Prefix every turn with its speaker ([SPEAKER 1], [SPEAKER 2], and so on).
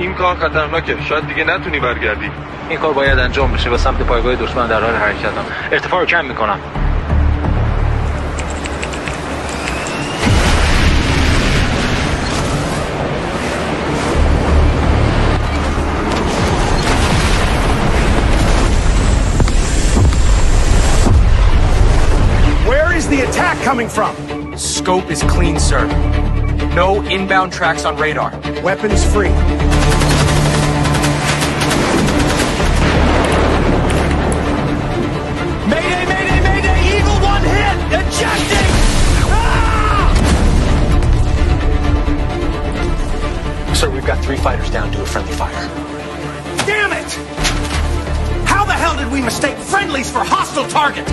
[SPEAKER 1] این کار خطرناکه، شاید دیگه نتونی برگردی.
[SPEAKER 2] این کار باید انجام بشه. به سمت پایگاه دشمن در حال حرکتم. ارتفاع رو کم میکنم.
[SPEAKER 3] Where is the attack coming from?
[SPEAKER 4] Scope is clean, sir. No inbound tracks on radar.
[SPEAKER 3] Weapons free.
[SPEAKER 5] Mayday, mayday, mayday! Eagle 1 hit! Ejecting! Ah!
[SPEAKER 4] Sir, we've got 3 fighters down due to friendly fire.
[SPEAKER 3] Damn it! How the hell did we mistake friendlies for hostile target?